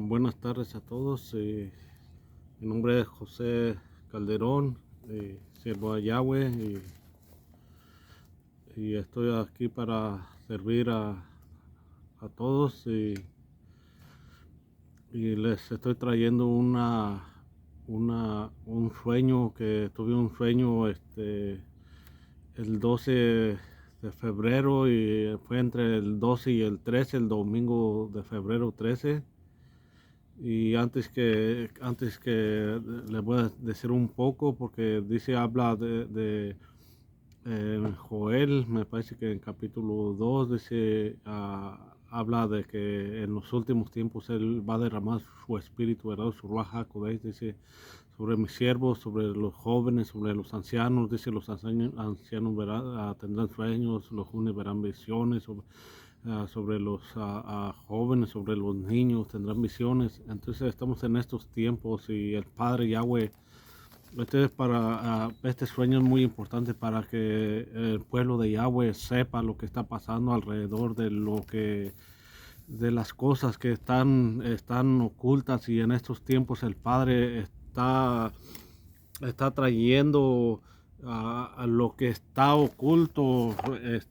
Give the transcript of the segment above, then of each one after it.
Buenas tardes a todos. Mi nombre es José Calderón, siervo de Yahweh, y estoy aquí para servir a todos y les estoy trayendo un sueño que tuve un sueño el 12 de febrero y fue entre el 12 y el 13, el domingo de febrero 13. Y antes que les voy a decir un poco, porque habla de Joel, me parece que en capítulo 2 dice, habla de que en los últimos tiempos Él va a derramar su espíritu, ¿verdad? Su Ruach HaKodesh, dice, sobre mis siervos, sobre los jóvenes, sobre los ancianos, dice, los ancianos tendrán sueños, los jóvenes verán visiones, sobre los jóvenes, sobre los niños, tendrán visiones. Entonces estamos en estos tiempos y el Padre Yahweh, este sueño es muy importante para que el pueblo de Yahweh sepa lo que está pasando alrededor de las cosas que están ocultas, y en estos tiempos el Padre está trayendo a lo que está oculto,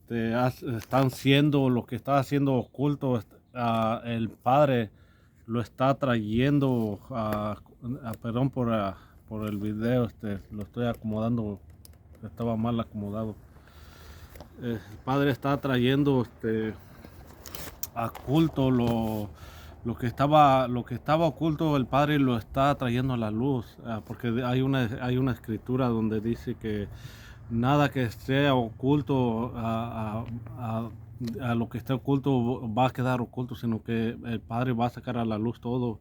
están siendo lo que está haciendo oculto, el Padre lo está trayendo, perdón por el video, lo estoy acomodando, estaba mal acomodado. El Padre está trayendo a culto lo que estaba oculto. El Padre lo está trayendo a la luz, porque hay una escritura donde dice que nada que sea oculto a lo que esté oculto va a quedar oculto, sino que el Padre va a sacar a la luz todo.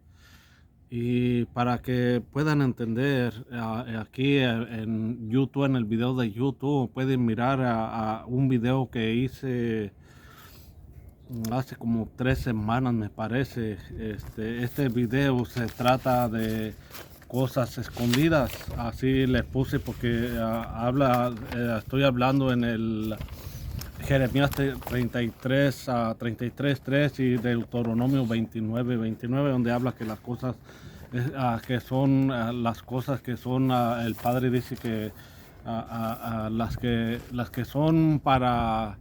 Y para que puedan entender, aquí en YouTube, en el video de YouTube, pueden mirar a un video que hice hace como 3 semanas, me parece. Este video se trata de cosas escondidas, así le puse porque estoy hablando en el Jeremías 33, 33:3 y Deuteronomio 29:29, donde habla que las cosas que son las cosas que son, el Padre dice que las que son para,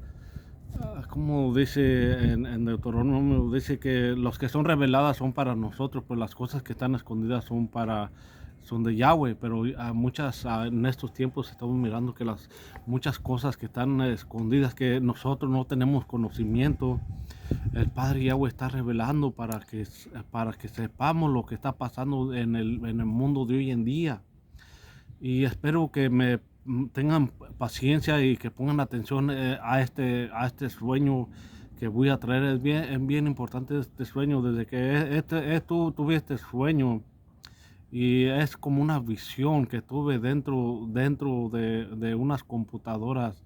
como dice en Deuteronomio, dice que los que son reveladas son para nosotros, pues las cosas que están escondidas son de Yahweh. Pero en estos tiempos estamos mirando que muchas cosas que están escondidas, que nosotros no tenemos conocimiento, el Padre Yahweh está revelando para que sepamos lo que está pasando en el mundo de hoy en día. Y espero que tengan paciencia y que pongan atención a este sueño que voy a traer. Es bien importante este sueño. Desde que tuve este sueño, y es como una visión que tuve dentro de unas computadoras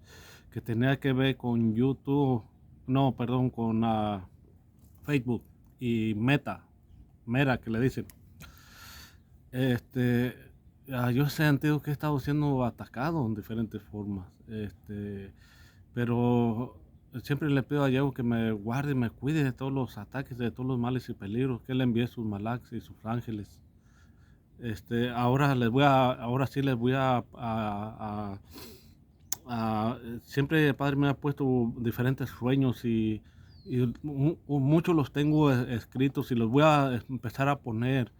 que tenía que ver con YouTube, no, perdón, con Facebook y Meta, que le dicen. Este, yo he sentido que he estado siendo atacado en diferentes formas, pero siempre le pido a Yahweh que me guarde y me cuide de todos los ataques, de todos los males y peligros, que Él envíe sus malax y sus ángeles. Ahora sí les voy siempre el Padre me ha puesto diferentes sueños, y muchos los tengo escritos, y los voy a empezar a poner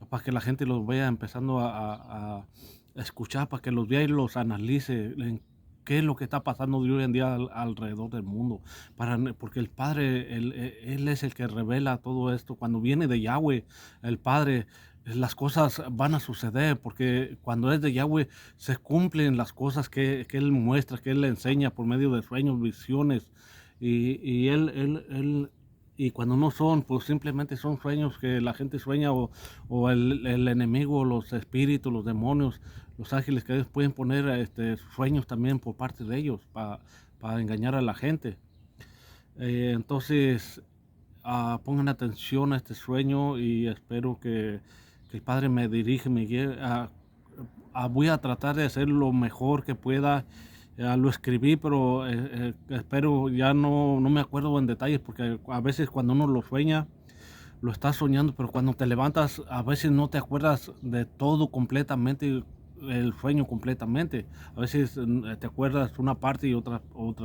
para que la gente los vaya empezando a escuchar, para que los vea y los analice en qué es lo que está pasando de hoy en día alrededor del mundo, porque el Padre, él es el que revela todo esto. Cuando viene de Yahweh, el Padre, las cosas van a suceder, porque cuando es de Yahweh se cumplen las cosas que Él muestra, que Él le enseña por medio de sueños, visiones, y y cuando no son, pues simplemente son sueños que la gente sueña, o el enemigo, los espíritus, los demonios, los ángeles, que ellos pueden poner sueños también por parte de ellos para engañar a la gente. Entonces, pongan atención a este sueño, y espero que el Padre me dirija, me guíe. Voy a tratar de hacer lo mejor que pueda. Lo escribí, pero espero, ya no me acuerdo en detalles, porque a veces cuando uno lo sueña, lo estás soñando, pero cuando te levantas a veces no te acuerdas de todo completamente, el sueño completamente. A veces te acuerdas una parte y otra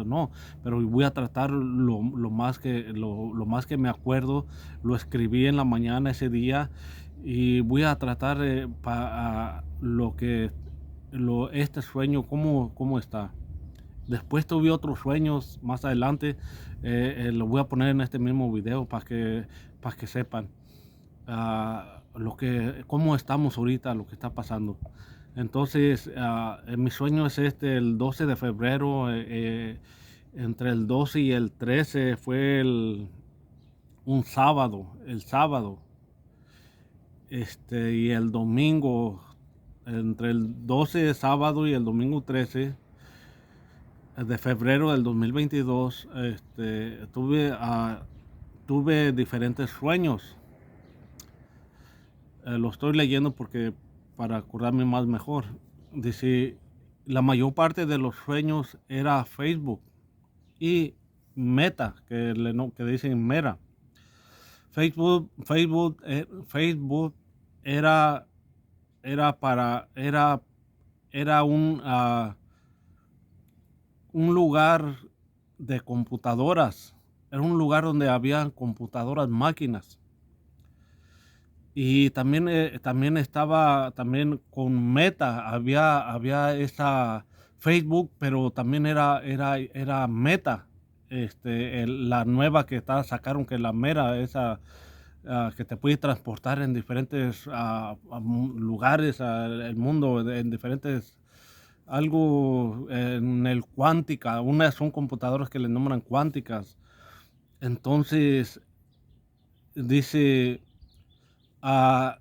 no, pero voy a tratar lo más que me acuerdo, lo escribí en la mañana ese día y voy a tratar este sueño, cómo está. Después tuve otros sueños más adelante, lo voy a poner en este mismo video para que sepan cómo estamos ahorita, lo que está pasando. Entonces, mi sueño es el 12 de febrero, entre el 12 y el 13 fue un sábado, el sábado, y el domingo, entre el 12 de sábado y el domingo 13 de febrero del 2022, tuve diferentes sueños. Lo estoy leyendo porque para acordarme más mejor. Dice, la mayor parte de los sueños era Facebook y Meta, que dicen Meta. Facebook era, era un lugar de computadoras. Era un lugar donde había computadoras, máquinas. Y también estaba también con Meta, había esa Facebook, pero también era Meta, la nueva que sacaron, que la Meta, esa que te puede transportar en diferentes lugares, el mundo, en diferentes, algo en el cuántica, unas son computadoras que le nombran cuánticas. Entonces, dice, ah,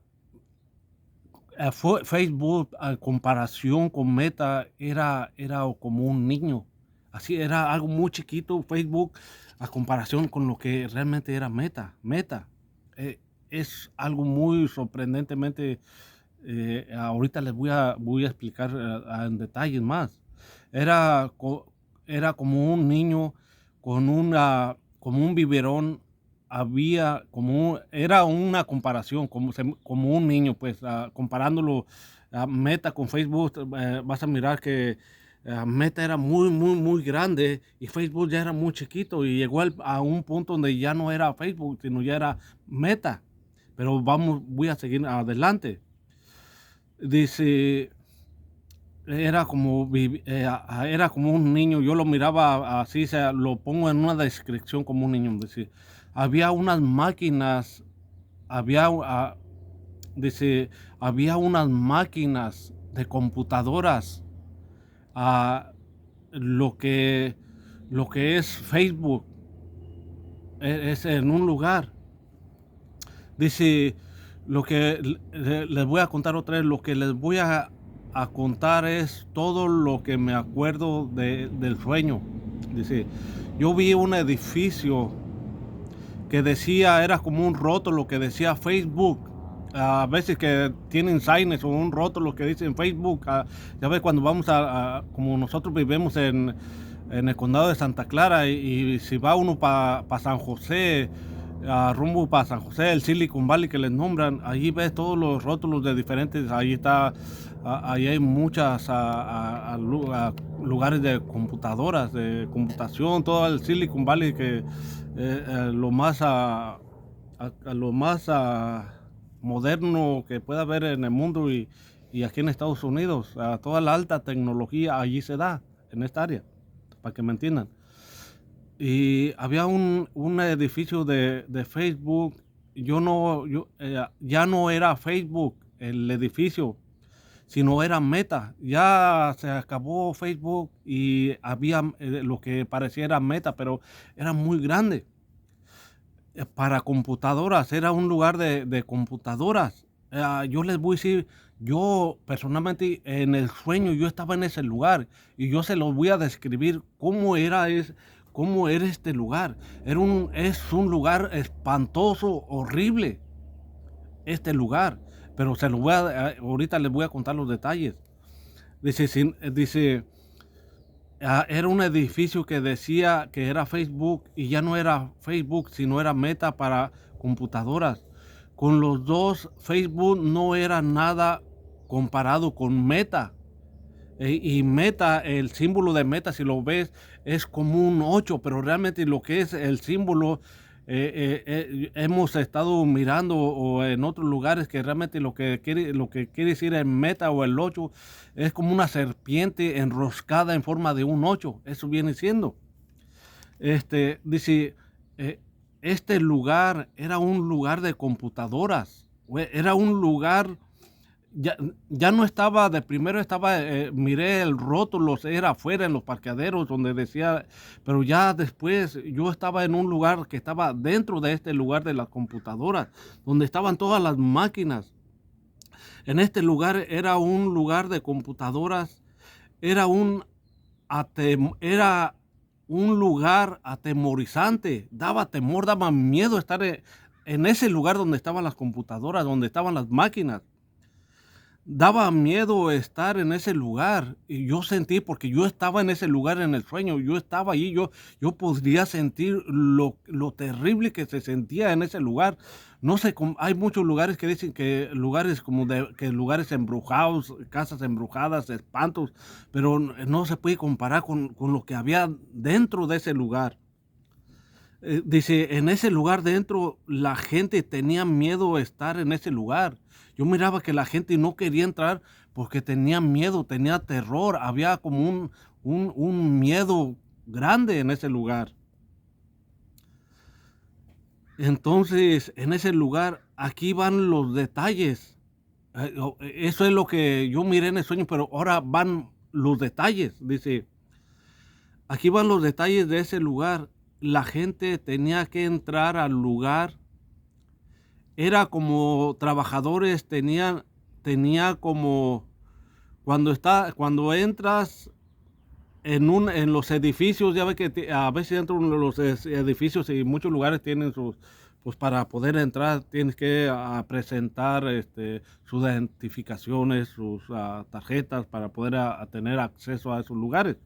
Facebook, a comparación con Meta, era como un niño. Así era algo muy chiquito Facebook a comparación con lo que realmente era Meta. Meta es algo muy sorprendentemente. Ahorita les voy a explicar en detalles más. Era, era como un niño como un biberón. Era una comparación, como un niño, pues comparándolo Meta con Facebook, vas a mirar que Meta era muy grande y Facebook ya era muy chiquito y llegó a un punto donde ya no era Facebook, sino ya era Meta. Pero voy a seguir adelante. Dice, era como un niño, yo lo miraba así, lo pongo en una descripción como un niño. Dice, había unas máquinas, había, ah, dice, había unas máquinas de computadoras, ah, lo que, lo que es Facebook, es en un lugar. Dice, les voy a contar otra vez, lo que les voy a contar es todo lo que me acuerdo del sueño. Dice, yo vi un edificio que decía, era como un rótulo que decía Facebook. A veces que tienen signs o un rótulo que dicen Facebook. Ya ves, cuando vamos como nosotros vivimos en el condado de Santa Clara y si va uno para San José, rumbo para San José, el Silicon Valley que les nombran, allí ves todos los rótulos de diferentes, ahí está, ahí hay muchas lugares de computadoras, de computación, todo el Silicon Valley que lo más moderno que pueda haber en el mundo y aquí en Estados Unidos, toda la alta tecnología allí se da, en esta área, para que me entiendan. Y había un edificio de Facebook. Ya no era Facebook el edificio, sino era Meta. Ya se acabó Facebook y había lo que parecía Meta, pero era muy grande. Para computadoras, era un lugar de computadoras. Yo les voy a decir, yo personalmente en el sueño yo estaba en ese lugar y yo se los voy a describir cómo era este lugar. Es un lugar espantoso, horrible, este lugar. Pero ahorita les voy a contar los detalles. Dice, era un edificio que decía que era Facebook y ya no era Facebook, sino era Meta computadoras. Con los dos, Facebook no era nada comparado con Meta. Y Meta, el símbolo de Meta, si lo ves, es como un 8, pero realmente lo que es el símbolo, hemos estado mirando o en otros lugares que realmente lo que quiere decir el Meta o el 8 es como una serpiente enroscada en forma de un 8. Eso viene siendo. Dice, este lugar era un lugar de computadoras, era un lugar, ya, ya no estaba, de primero estaba, miré el rótulo, era afuera en los parqueaderos donde decía, pero ya después yo estaba en un lugar que estaba dentro de este lugar de las computadoras, donde estaban todas las máquinas. En este lugar era un lugar de computadoras, era era un lugar atemorizante, daba temor, daba miedo estar en ese lugar donde estaban las computadoras, donde estaban las máquinas. Daba miedo estar en ese lugar y yo sentí, porque yo estaba en ese lugar en el sueño, yo estaba allí, yo podría sentir lo terrible que se sentía en ese lugar. No sé, hay muchos lugares que dicen que lugares como que lugares embrujados, casas embrujadas, espantos, pero no se puede comparar con lo que había dentro de ese lugar. Dice, en ese lugar dentro la gente tenía miedo de estar en ese lugar. Yo miraba que la gente no quería entrar porque tenía miedo, tenía terror, había como un miedo grande en ese lugar. Entonces, en ese lugar, aquí van los detalles. Eso es lo que yo miré en el sueño, pero ahora van los detalles. Dice, aquí van los detalles de ese lugar. La gente tenía que entrar al lugar. Era como trabajadores, tenía como cuando entras en los edificios, ya ve que a veces dentro de los edificios y muchos lugares tienen pues para poder entrar tienes que presentar sus identificaciones, sus tarjetas para poder tener acceso a esos lugares.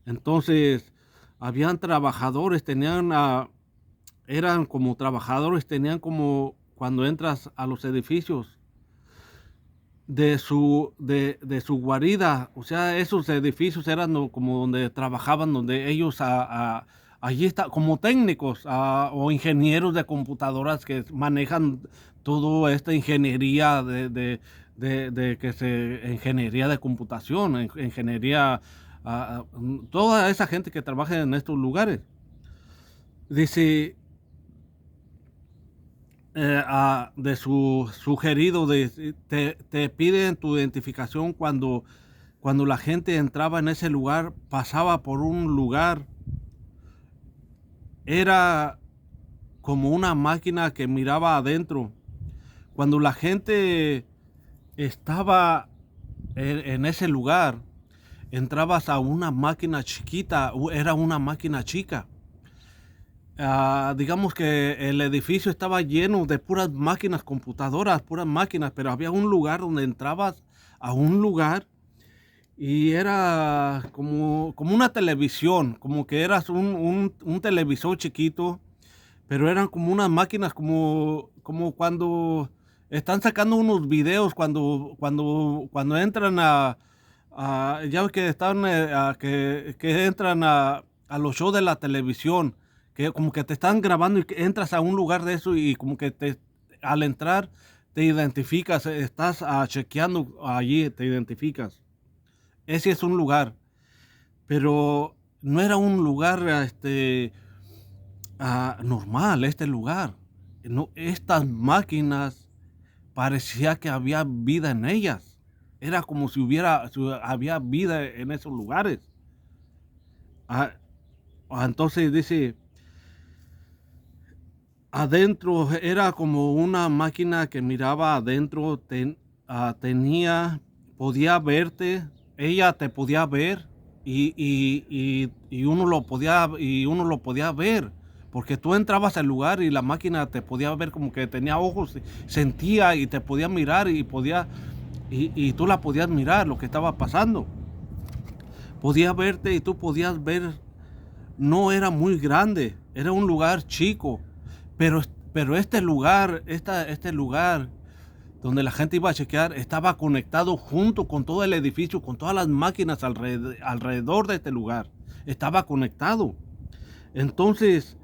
Entonces, habían trabajadores, eran como trabajadores, tenían como cuando entras a los edificios de su guarida, o sea, esos edificios eran como donde trabajaban, donde ellos allí está como técnicos o ingenieros de computadoras que manejan toda esta ingeniería ingeniería de computación, ingeniería, toda esa gente que trabaja en estos lugares. Dice, de su sugerido, te piden tu identificación cuando la gente entraba en ese lugar, pasaba por un lugar, era como una máquina que miraba adentro. Cuando la gente estaba en ese lugar, entrabas a una máquina chiquita, era una máquina chica. Digamos que el edificio estaba lleno de puras máquinas, computadoras, puras máquinas, pero había un lugar donde entrabas a un lugar y era como una televisión, como que eras un televisor chiquito, pero eran como unas máquinas, como cuando están sacando unos videos, cuando entran ya ves que están, que entran a los shows de la televisión, que como que te están grabando y que entras a un lugar de eso y como que al entrar te identificas, estás chequeando allí, te identificas. Ese es un lugar, pero no era un lugar normal, este lugar. No, estas máquinas parecía que había vida en ellas. Era como si había vida en esos lugares. Entonces dice, adentro era como una máquina que miraba adentro, podía verte, ella te podía ver y uno lo podía ver, porque tú entrabas al lugar y la máquina te podía ver como que tenía ojos, sentía y te podía mirar y tú la podías mirar lo que estaba pasando. Podía verte y tú podías ver. No era muy grande, era un lugar chico, pero Pero este lugar donde la gente iba a chequear estaba conectado junto con todo el edificio, con todas las máquinas alrededor de este lugar. Estaba conectado. Entonces,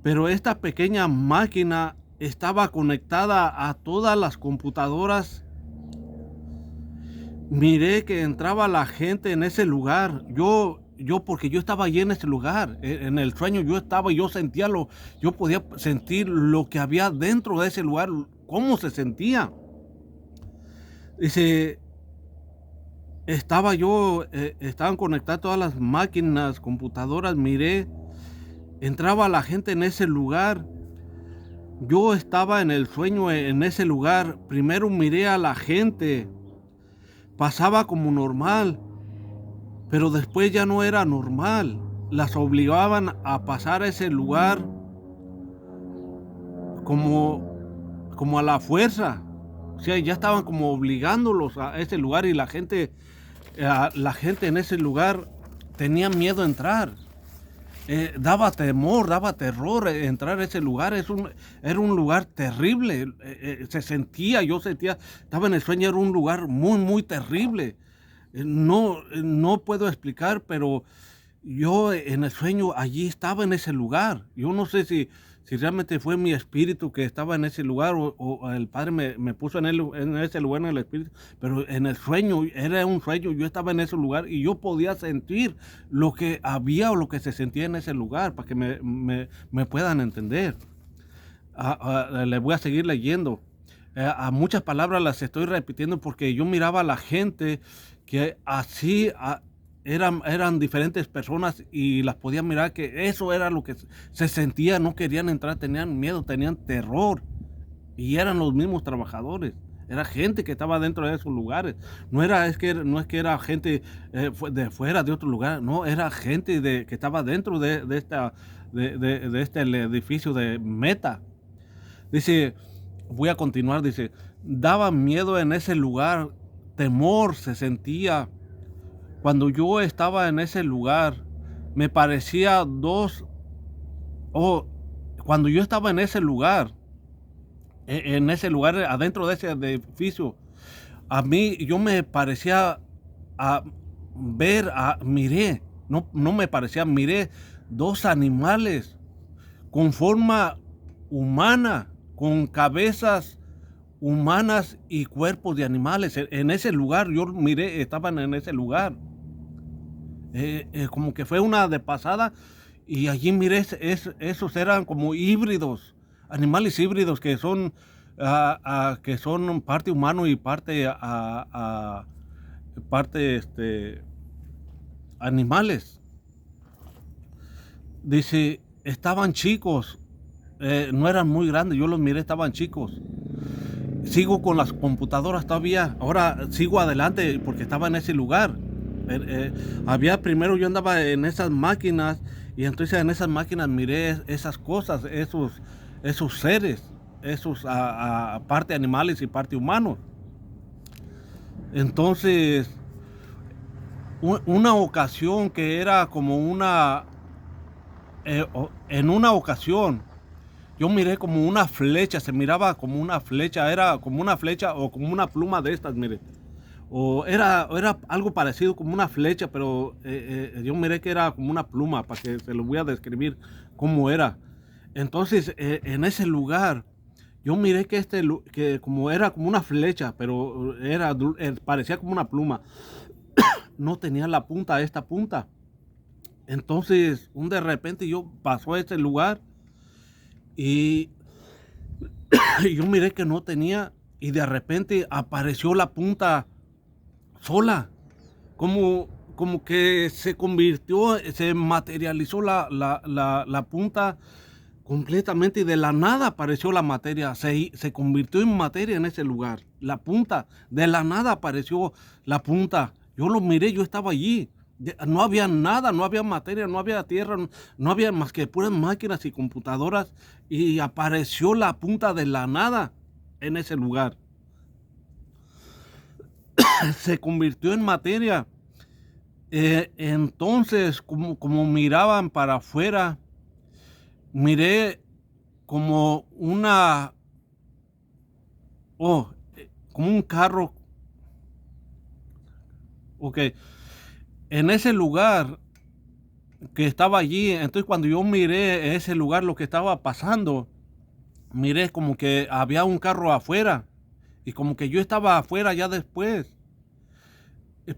pero esta pequeña máquina estaba conectada a todas las computadoras. Miré que entraba la gente en ese lugar. Porque yo estaba allí en ese lugar. En el sueño yo estaba y yo sentía yo podía sentir lo que había dentro de ese lugar, cómo se sentía. Dice, estaban conectadas todas las máquinas, computadoras, miré, entraba la gente en ese lugar. Yo estaba en el sueño en ese lugar. Primero miré a la gente, pasaba como normal, pero después ya no era normal. Las obligaban a pasar a ese lugar como a la fuerza. O sea, ya estaban como obligándolos a ese lugar y la gente en ese lugar tenía miedo a entrar. Daba temor, daba terror entrar a ese lugar. Era un lugar terrible. Yo sentía, estaba en el sueño, era un lugar muy, muy terrible. No puedo explicar, pero yo en el sueño allí estaba en ese lugar. Yo no sé si realmente fue mi espíritu que estaba en ese lugar o el Padre me puso en ese lugar en el espíritu, pero en el sueño, era un sueño, yo estaba en ese lugar y yo podía sentir lo que había o lo que se sentía en ese lugar, para que me puedan entender. Les voy a seguir leyendo. A muchas palabras las estoy repitiendo porque yo miraba a la gente que así eran diferentes personas y las podía mirar, que eso era lo que se sentía. No querían entrar, tenían miedo, tenían terror, y eran los mismos trabajadores. Era gente que estaba dentro de esos lugares. No es que era gente de fuera, de otro lugar. No, era gente que estaba dentro de este edificio de Meta. Dice, voy a continuar, dice, daba miedo en ese lugar, temor se sentía. Cuando yo estaba en ese lugar, me parecía cuando yo estaba en ese lugar, adentro de ese edificio, a mí yo me parecía a miré, no me parecía, miré dos animales con forma humana, con cabezas humanas y cuerpos de animales. En ese lugar yo miré, estaban en ese lugar. Como que fue una de pasada, y allí miré, esos eran como híbridos, animales híbridos que son parte humano y parte animales. Dice, estaban chicos, no eran muy grandes, yo los miré, estaban chicos. Sigo con las computadoras todavía, ahora sigo adelante porque estaba en ese lugar. Primero yo andaba en esas máquinas, y entonces en esas máquinas miré esas cosas, esos seres, esos parte animales y parte humanos. Entonces, una ocasión que era como en una ocasión, yo miré como una flecha, se miraba como una flecha, era como una flecha o como una pluma de estas, mire. O era algo parecido como una flecha, pero yo miré que era como una pluma, para que se lo voy a describir cómo era. Entonces, en ese lugar, yo miré que como era como una flecha, pero parecía como una pluma. No tenía la punta, esta punta. Entonces, de repente yo pasó a ese lugar y yo miré que no tenía, y de repente apareció la punta sola, como que se materializó la punta completamente, y de la nada apareció la materia, se convirtió en materia en ese lugar. La punta, de la nada apareció la punta. Yo lo miré, yo estaba allí. No había nada, no había materia, no había tierra, no había más que puras máquinas y computadoras, y apareció la punta de la nada en ese lugar. Se convirtió en materia. Entonces, como miraban para afuera, miré como una, oh, como un carro, ok, en ese lugar que estaba allí. Entonces cuando yo miré ese lugar, lo que estaba pasando, miré como que había un carro afuera y como que yo estaba afuera ya después.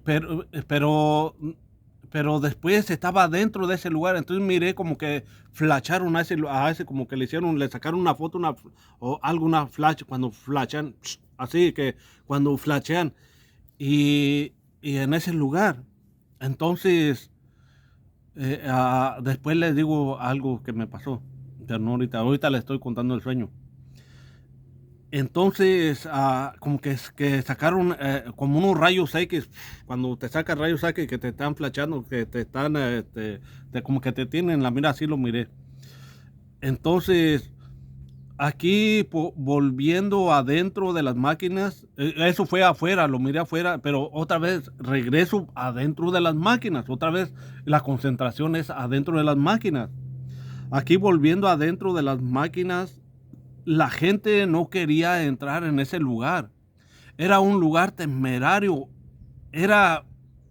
Pero después estaba dentro de ese lugar. Entonces miré como que flasharon a ese como que le sacaron una foto, o alguna flash, cuando flashan, así que cuando flashean, y en ese lugar. Entonces, después les digo algo que me pasó, pero no ahorita les estoy contando el sueño. Entonces, como que sacaron como unos rayos X, cuando te sacan rayos X que te están flashando, que te están, como que te tienen la mira, así lo miré. Entonces, aquí volviendo adentro de las máquinas, eso fue afuera, lo miré afuera, pero otra vez regreso adentro de las máquinas, otra vez la concentración es adentro de las máquinas. Aquí volviendo adentro de las máquinas, la gente no quería entrar en ese lugar. Era un lugar temerario, era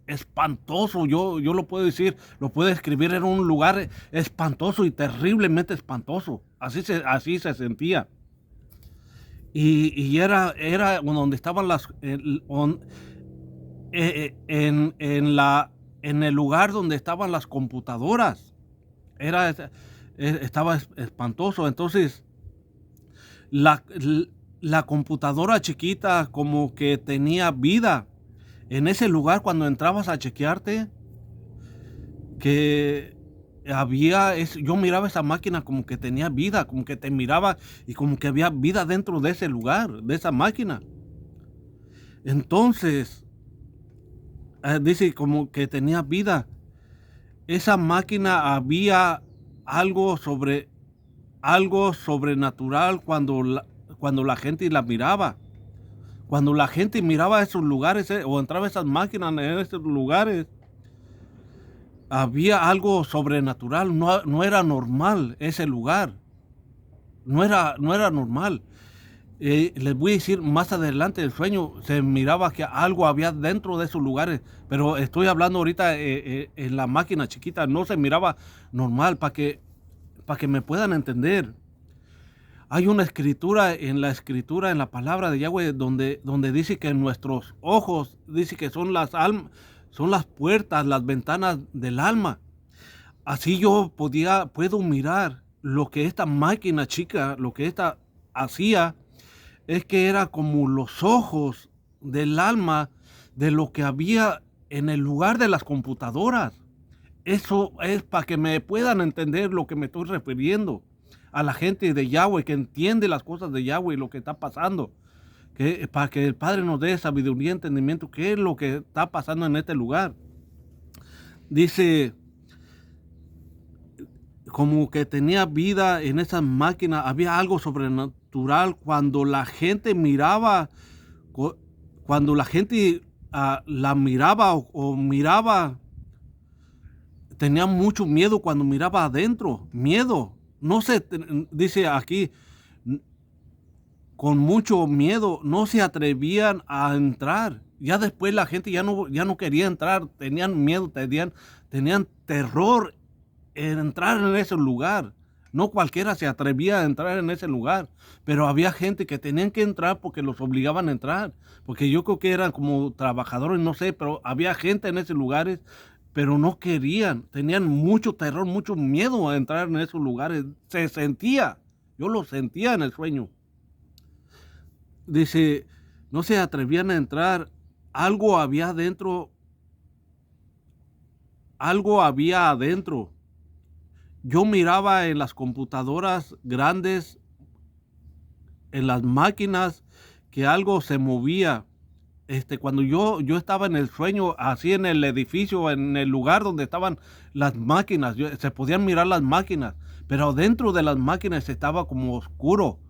espantoso, yo lo puedo decir, lo puedo describir, era un lugar espantoso y terriblemente espantoso. Así se sentía. Y era donde estaban en el lugar donde estaban las computadoras. Estaba espantoso. Entonces, la, la computadora chiquita como que tenía vida. En ese lugar, cuando entrabas a chequearte, que yo miraba esa máquina como que tenía vida, como que te miraba y como que había vida dentro de ese lugar, de esa máquina. Entonces, dice como que tenía vida. Esa máquina había algo sobrenatural cuando la gente la miraba. Cuando la gente miraba esos lugares, o entraba a esas máquinas en esos lugares, había algo sobrenatural. No era normal ese lugar. No era normal. Les voy a decir más adelante del sueño, se miraba que algo había dentro de esos lugares, pero estoy hablando ahorita en la máquina chiquita, no se miraba normal, para que me puedan entender. Hay una escritura, en la palabra de Yahweh, donde dice que nuestros ojos, dice que son son las puertas, las ventanas del alma. Así yo puedo mirar lo que esta máquina chica, lo que esta hacía, es que era como los ojos del alma de lo que había en el lugar de las computadoras. Eso es para que me puedan entender lo que me estoy refiriendo. A la gente de Yahweh que entiende las cosas de Yahweh y lo que está pasando. Para que el Padre nos dé sabiduría y entendimiento, qué es lo que está pasando en este lugar. Dice, como que tenía vida en esa máquina, había algo sobrenatural cuando la gente miraba, cuando la gente la miraba o miraba, tenía mucho miedo cuando miraba adentro, miedo. No se, dice aquí, con mucho miedo, no se atrevían a entrar. Ya después la gente ya no quería entrar, tenían miedo, tenían terror en entrar en ese lugar. No cualquiera se atrevía a entrar en ese lugar, pero había gente que tenían que entrar porque los obligaban a entrar, porque yo creo que eran como trabajadores, no sé, pero había gente en esos lugares, pero no querían, tenían mucho terror, mucho miedo a entrar en esos lugares. Se sentía, yo lo sentía en el sueño. Dice, no se atrevían a entrar, algo había adentro, algo había adentro. Yo miraba en las computadoras grandes, en las máquinas, que algo se movía. Cuando yo estaba en el sueño, así en el edificio, en el lugar donde estaban las máquinas, se podían mirar las máquinas, pero dentro de las máquinas estaba como oscuro.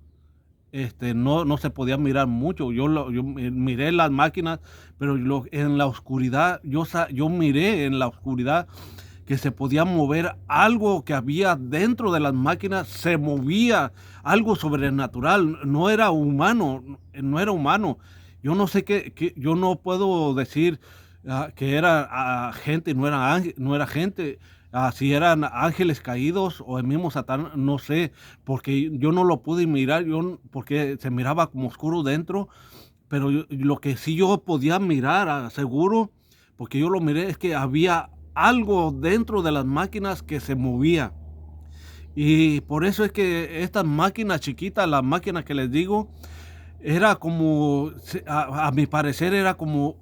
No se podía mirar mucho. Yo miré las máquinas, pero en la oscuridad, yo miré en la oscuridad que se podía mover algo que había dentro de las máquinas, se movía algo sobrenatural, no era humano, no era humano. Yo no sé yo no puedo decir que era gente, no era gente. Si eran ángeles caídos o el mismo Satán, no sé, porque yo no lo pude mirar, porque se miraba como oscuro dentro, pero lo que sí yo podía mirar, seguro, porque yo lo miré, es que había algo dentro de las máquinas que se movía. Y por eso es que estas máquinas chiquitas, las máquinas que les digo, era como, a mi parecer era como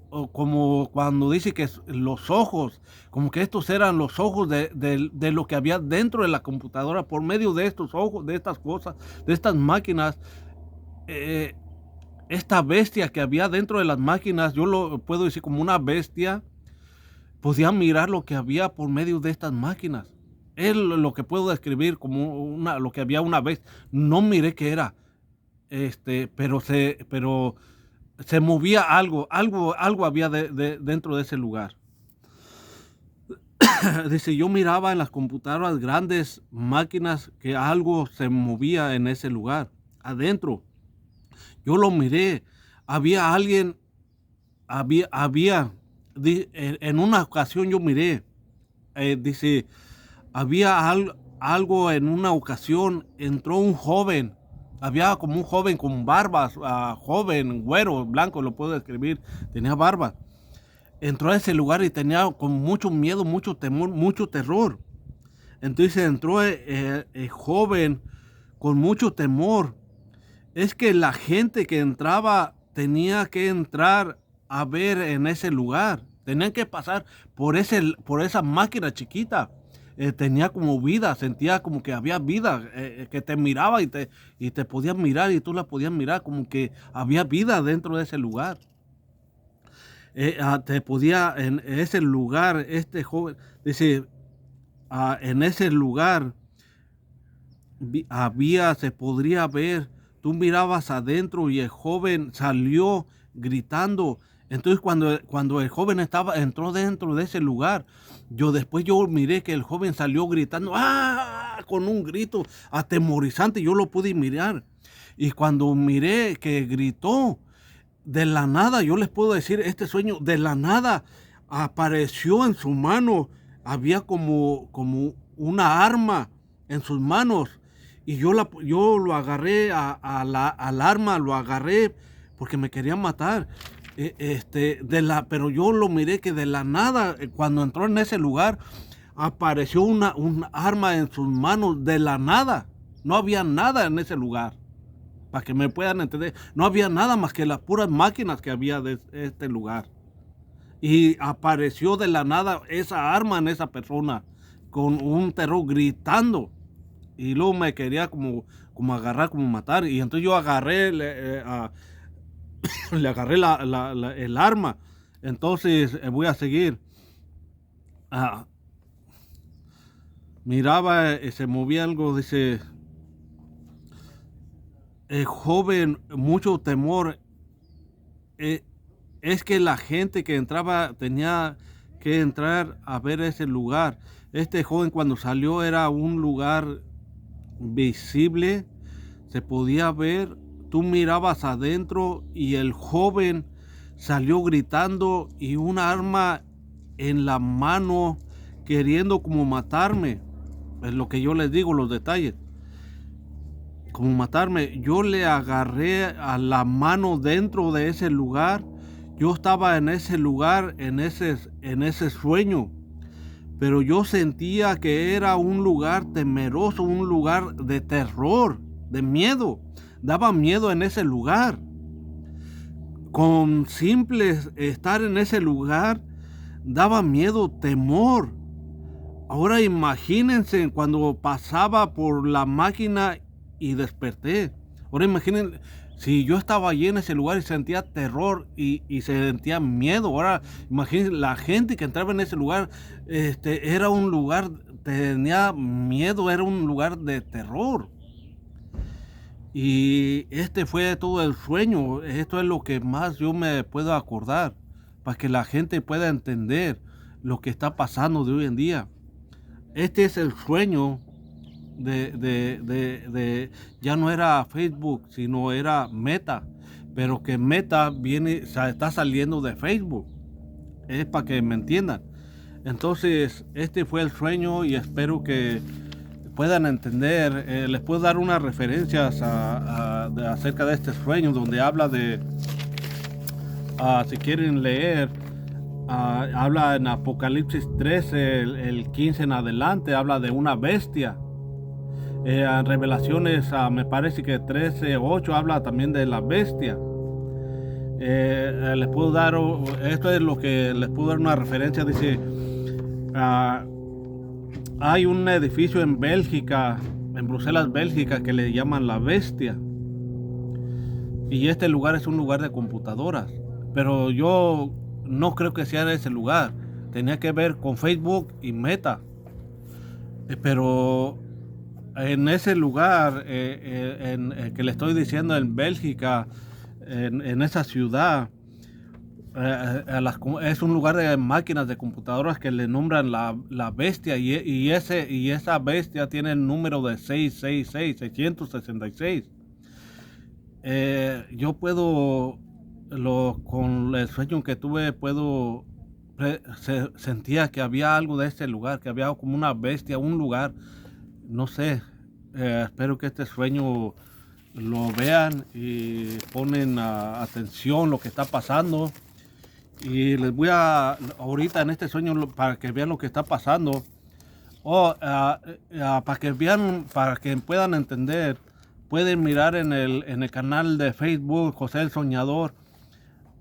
cuando dice que los ojos, como que estos eran los ojos de lo que había dentro de la computadora por medio de estos ojos, de estas cosas, de estas máquinas. eh, Esta bestia que había dentro de las máquinas, yo lo puedo decir como una bestia, podía mirar lo que había por medio de estas máquinas. Es lo que puedo describir como lo que había una vez. No miré qué era, pero se movía algo había dentro de ese lugar. Dice, yo miraba en las computadoras grandes máquinas que algo se movía en ese lugar, adentro. Yo lo miré. Había alguien, en una ocasión yo miré, dice, algo en una ocasión, entró un joven, había como un joven con barbas, joven, güero, blanco, lo puedo describir, tenía barba. Entró a ese lugar y tenía con mucho miedo, mucho temor, mucho terror. Entonces entró el joven con mucho temor. Es que la gente que entraba tenía que entrar a ver en ese lugar. Tenían que pasar por esa máquina chiquita. Tenía como vida, sentía como que había vida, que te miraba y te podías mirar y tú la podías mirar, como que había vida dentro de ese lugar. Te podía, en ese lugar, este joven, dice, en ese lugar se podría ver, tú mirabas adentro y el joven salió gritando. Entonces cuando el joven entró dentro de ese lugar, después yo miré que el joven salió gritando, con un grito atemorizante, yo lo pude mirar. Y cuando miré que gritó, de la nada, yo les puedo decir, este sueño, de la nada apareció en su mano, había como una arma en sus manos, y yo lo agarré al arma, lo agarré porque me querían matar. Pero yo lo miré que de la nada, cuando entró en ese lugar, apareció un arma en sus manos, de la nada. No había nada en ese lugar. Para que me puedan entender, no había nada más que las puras máquinas que había de este lugar. Y apareció de la nada esa arma en esa persona, con un terror gritando. Y luego me quería como agarrar, como matar. Y entonces yo agarré, le agarré el arma. Entonces voy a seguir. Miraba, se movía algo, dice, el joven, mucho temor. Es que la gente que entraba tenía que entrar a ver ese lugar. Este joven cuando salió era un lugar visible, se podía ver, tú mirabas adentro y el joven salió gritando y un arma en la mano queriendo como matarme. Es lo que yo les digo, los detalles. Como matarme, yo le agarré a la mano dentro de ese lugar. Yo estaba en ese lugar, en ese sueño, pero yo sentía que era un lugar temeroso, un lugar de terror, de miedo. Daba miedo en ese lugar. Con simples estar en ese lugar, daba miedo, temor. Ahora imagínense cuando pasaba por la máquina y desperté. Ahora imaginen si yo estaba allí en ese lugar y sentía terror y sentía miedo. Ahora imaginen la gente que entraba en ese lugar, era un lugar, tenía miedo, era un lugar de terror. Y fue todo el sueño. Esto es lo que más yo me puedo acordar, para que la gente pueda entender lo que está pasando de hoy en día. Este es el sueño ya no era Facebook, sino era Meta, pero que Meta está saliendo de Facebook, es para que me entiendan. Entonces, este fue el sueño y espero que puedan entender. Les puedo dar unas referencias acerca de este sueño, donde habla de, si quieren leer, habla en Apocalipsis 13, el 15 en adelante, habla de una bestia. En Revelaciones, me parece que 13:8 habla también de la bestia. Les puedo dar, esto es lo que les puedo dar una referencia. Dice, hay un edificio en Bélgica, en Bruselas, Bélgica, que le llaman la bestia. Y este lugar es un lugar de computadoras. Pero yo no creo que sea ese lugar. Tenía que ver con Facebook y Meta. Pero en ese lugar que le estoy diciendo, en Bélgica, en esa ciudad, es un lugar de máquinas de computadoras que le nombran la bestia, y esa bestia tiene el número de 666. Yo puedo, con el sueño que tuve, sentía que había algo de este lugar, que había como una bestia, un lugar, no sé. Espero que este sueño lo vean y ponen atención lo que está pasando. Y les voy ahorita en este sueño, para que vean lo que está pasando, para que vean, para que puedan entender. Pueden mirar en el canal de Facebook José el Soñador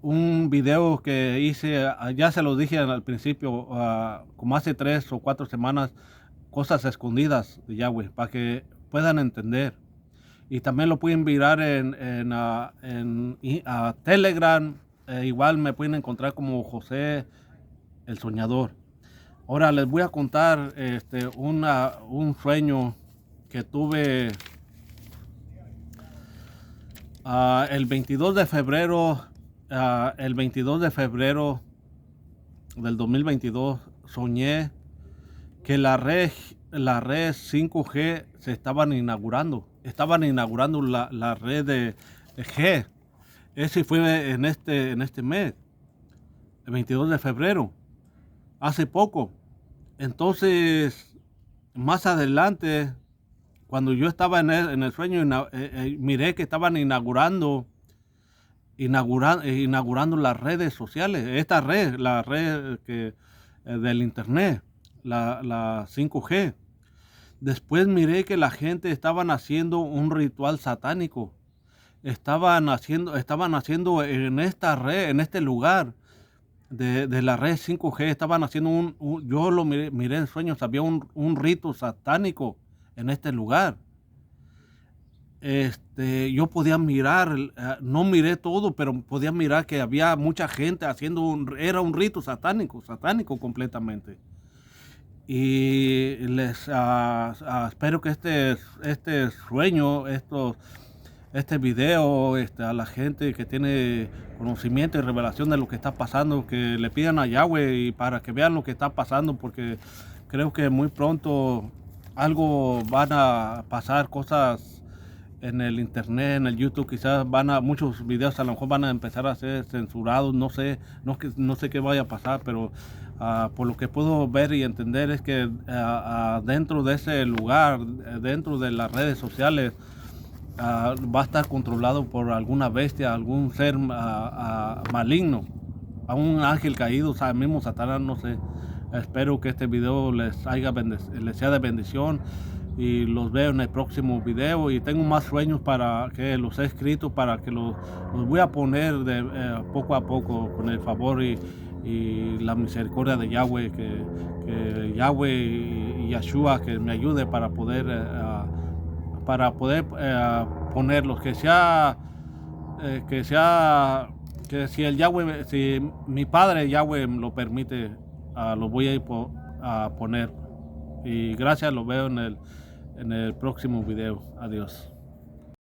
un video que hice. Ya se los dije al principio, como hace 3 o 4 semanas, cosas escondidas de Yahweh, para que puedan entender. Y también lo pueden mirar en Telegram. Igual me pueden encontrar como José el Soñador. Ahora les voy a contar un sueño que tuve el 22 de febrero. El 22 de febrero del 2022 soñé que la red 5G se estaban inaugurando. Estaban inaugurando la red de G. Ese fue en este mes, el 22 de febrero, hace poco. Entonces, más adelante, cuando yo estaba en el sueño, miré que estaban inaugurando las redes sociales. Esta red, la red del internet, la 5G. Después miré que la gente estaban haciendo un ritual satánico. Estaban haciendo en esta red, en este lugar de la red 5G, estaban haciendo yo lo miré en sueños, había un rito satánico en este lugar. Yo podía mirar, no miré todo, pero podía mirar que había mucha gente haciendo era un rito satánico completamente. Y les espero que este sueño, este video, a la gente que tiene conocimiento y revelación de lo que está pasando, que le pidan a Yahweh y para que vean lo que está pasando, porque creo que muy pronto algo van a pasar, cosas en el internet, en el YouTube, quizás muchos videos a lo mejor van a empezar a ser censurados, no sé qué vaya a pasar, pero por lo que puedo ver y entender es que dentro de ese lugar, dentro de las redes sociales, va a estar controlado por alguna bestia, algún ser maligno, a un ángel caído, mismo Satanás, no sé. Espero que este video les sea de bendición y los veo en el próximo video. Y tengo más sueños para que los he escrito, para que los voy a poner poco a poco, con el favor y la misericordia de Yahweh, que Yahweh y Yahshua que me ayude para poder ponerlos, que si el Yahweh, si mi padre Yahweh lo permite, lo voy a poner. Y gracias, lo veo en el próximo video. Adiós.